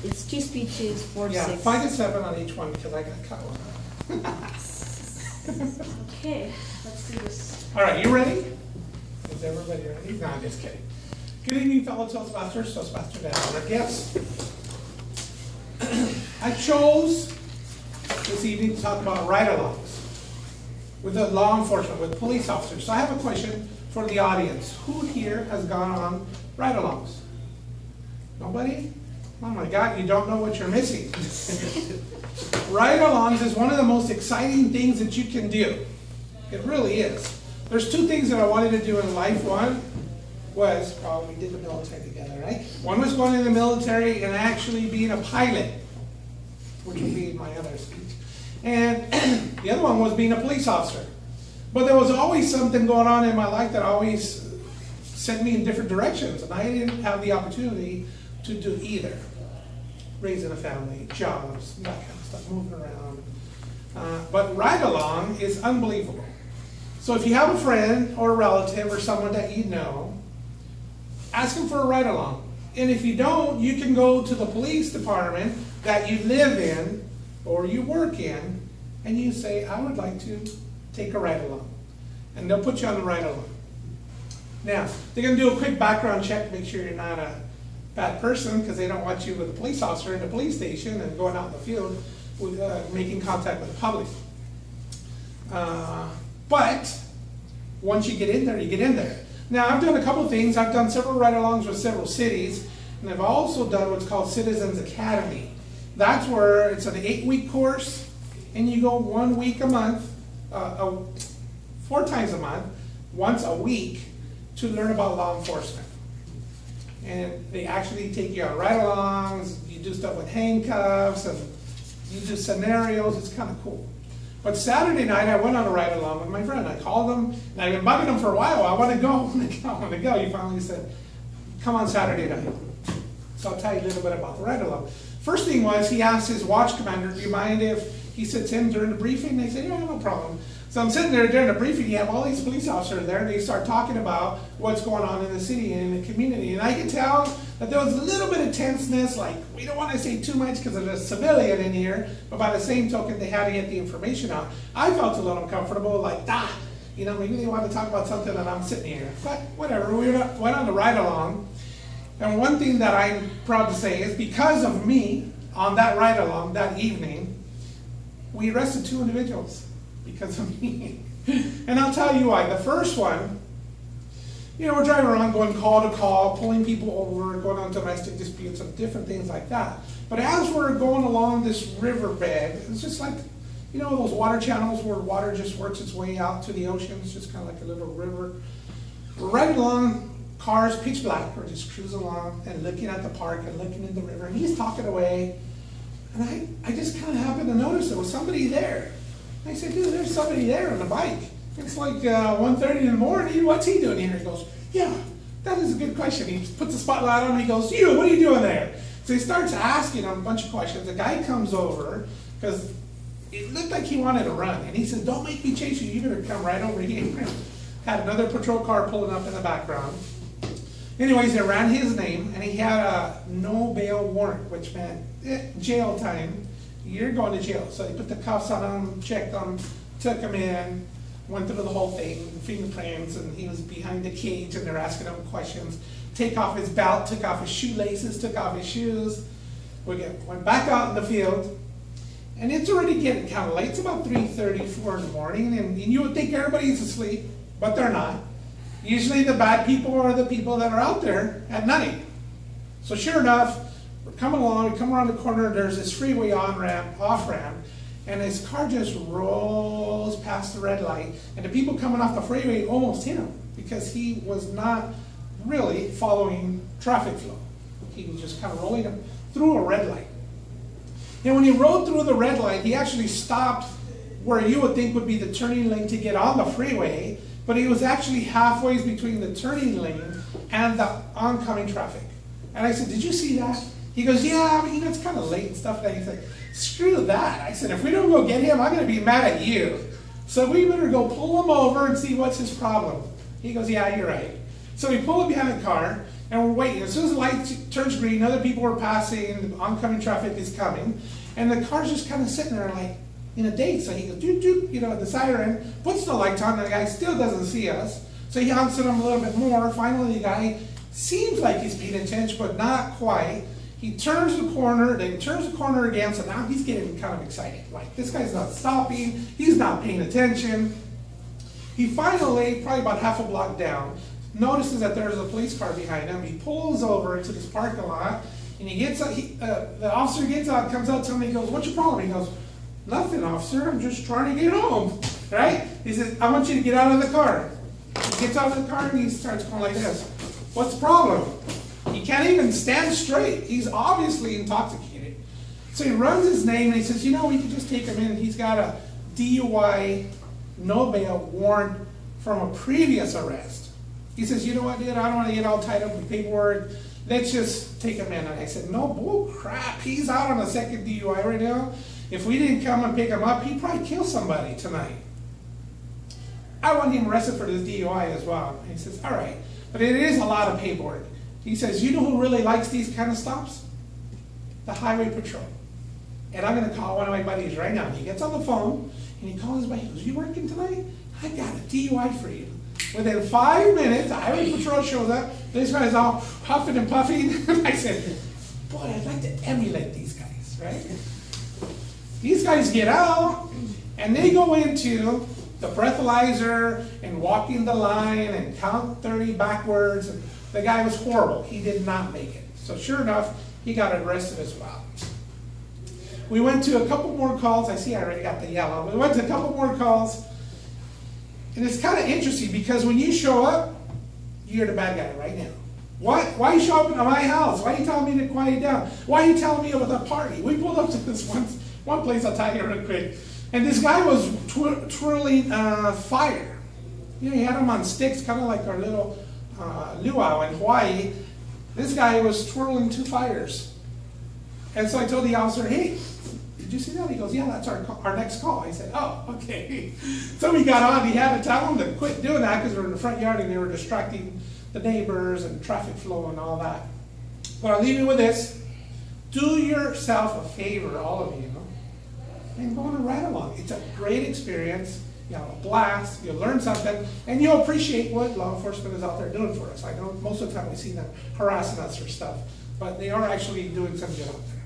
It's 2 speeches, 4 to 6. Yeah, 5 to 7 on each one because I got cut one. Okay, let's do this. All right, you ready? Is everybody ready? No, I'm just kidding. Good evening, fellow Toastmasters. Toastmaster Dan and our guests. I chose this evening to talk about ride-alongs with the law enforcement, with police officers. So I have a question for the audience. Who here has gone on ride-alongs? Nobody? Oh my God, you don't know what you're missing. Ride-alongs is one of the most exciting things that you can do. It really is. There's 2 things that I wanted to do in life. One was, well, we did the military together, right? One was going in the military and actually being a pilot, which would be my other speech. And the other one was being a police officer. But there was always something going on in my life that always sent me in different directions. And I didn't have the opportunity to do either. Raising a family, jobs, that kind of stuff, moving around. But ride-along is unbelievable. So if you have a friend or a relative or someone that you know, ask them for a ride-along. And if you don't, you can go to the police department that you live in or you work in, and you say, I would like to take a ride-along. And they'll put you on the ride-along. Now, they're going to do a quick background check to make sure you're not a bad person, because they don't want you with a police officer in the police station and going out in the field with making contact with the public. But once you get in there, you get in there. Now, I've done a couple of things. I've done several ride-alongs with several cities, and I've also done what's called Citizens Academy. That's where it's an 8-week course, and you go 1 week a month, 4 times a month, once a week, to learn about law enforcement. And they actually take you on ride-alongs, you do stuff with handcuffs, and you do scenarios. It's kind of cool. But Saturday night, I went on a ride-along with my friend. I called him, and I've been bugging him for a while. I want to go, I want to go. He finally said, come on Saturday night. So I'll tell you a little bit about the ride-along. First thing was, he asked his watch commander, do you mind if he sits in during the briefing? They said, yeah, no problem. So I'm sitting there during the briefing, you have all these police officers there, and they start talking about what's going on in the city and in the community. And I could tell that there was a little bit of tenseness, like, we don't want to say too much because there's a civilian in here, but by the same token, they had to get the information out. I felt a little uncomfortable, like, you know, maybe they want to talk about something and I'm sitting here. But whatever, we went on the ride-along. And one thing that I'm proud to say is because of me, on that ride-along that evening, we arrested 2 individuals. Because of me. And I'll tell you why. The first one, you know, we're driving around going call to call, pulling people over, going on domestic disputes and different things like that. But as we're going along this riverbed, it's just like, you know, those water channels where water just works its way out to the ocean. It's just kind of like a little river. We're riding along, cars pitch black. We're just cruising along and looking at the park and looking in the river. And he's talking away. And I just kind of happened to notice there was somebody there. I said, dude, there's somebody there on the bike. It's like 1:30 in the morning. What's he doing here? He goes, yeah, that is a good question. He puts the spotlight on him. He goes, you, what are you doing there? So he starts asking him a bunch of questions. The guy comes over because it looked like he wanted to run. And he said, don't make me chase you. You better come right over here. Had another patrol car pulling up in the background. Anyways, they ran his name, and he had a no bail warrant, which meant jail time. You're going to jail. So they put the cuffs on him, checked him, took him in, went through the whole thing, fingerprints, and he was behind the cage, and they're asking him questions. Take off his belt, took off his shoelaces, took off his shoes. We went back out in the field, and it's already getting kind of late. It's about 3:30, 4 in the morning, and you would think everybody's asleep, but they're not. Usually the bad people are the people that are out there at night. So sure enough, we're coming along, we come around the corner, there's this freeway on-ramp, off-ramp, and his car just rolls past the red light, and the people coming off the freeway almost hit him because he was not really following traffic flow. He was just kind of rolling him through a red light. And when he rode through the red light, he actually stopped where you would think would be the turning lane to get on the freeway, but he was actually halfway between the turning lane and the oncoming traffic. And I said, did you see that? He goes, yeah, but you know, it's kind of late and stuff. And he's like, screw that. I said, if we don't go get him, I'm going to be mad at you. So we better go pull him over and see what's his problem. He goes, yeah, you're right. So we pull him behind the car. And we're waiting. As soon as the light turns green, other people are passing, the oncoming traffic is coming, and the car's just kind of sitting there like in a daze. So he goes, doot, doot, you know, the siren, puts the lights on, and the guy still doesn't see us. So he honks at him a little bit more. Finally, the guy seems like he's paying attention, but not quite. He turns the corner, then turns the corner again, so now he's getting kind of excited. Like, this guy's not stopping, he's not paying attention. He finally, probably about half a block down, notices that there's a police car behind him. He pulls over into this parking lot, and he gets out, the officer gets out, comes out to him, and he goes, "What's your problem?" He goes, "Nothing, officer, I'm just trying to get home," right? He says, "I want you to get out of the car." He gets out of the car, and he starts going like this. "What's the problem?" He can't even stand straight. He's obviously intoxicated. So he runs his name, and he says, "You know, we could just take him in. He's got a DUI, no bail warrant from a previous arrest." He says, "You know what, dude, I don't want to get all tied up with paperwork. Let's just take him in." And I said, "No, bull crap. He's out on a second DUI right now. If we didn't come and pick him up, he'd probably kill somebody tonight. I want him arrested for this DUI as well." And he says, "All right, but it is a lot of paperwork." He says, "You know who really likes these kind of stops? The highway patrol. And I'm going to call one of my buddies right now." He gets on the phone, and he calls his buddy. He goes, "You working tonight? I got a DUI for you." Within 5 minutes, the highway patrol shows up. This guy's all huffing and puffing. I said, "Boy, I'd like to emulate these guys, right?" These guys get out, and they go into the breathalyzer and walking the line and count 30 backwards. And the guy was horrible. He did not make it. So sure enough, he got arrested as well. We went to a couple more calls. I see I already got the yellow. We went to a couple more calls. And it's kind of interesting because when you show up, you're the bad guy right now. Why you show up at my house? Why are you telling me to quiet down? Why are you telling me about the party? We pulled up to this one place, I'll tell you real quick. And this guy was twirling fire. You know, he had them on sticks, kind of like our little luau in Hawaii. This guy was twirling 2 fires. And so I told the officer, "Hey, did you see that?" He goes, "Yeah, that's our next call." I said, "Oh, okay." So we got on. He had to tell them to quit doing that because we were in the front yard and they were distracting the neighbors and traffic flow and all that. But I'll leave you with this. Do yourself a favor, all of you, and go on a ride along. It's a great experience. You have a blast. You'll learn something, and you'll appreciate what law enforcement is out there doing for us. I know most of the time we see them harassing us or stuff, but they are actually doing some good out there.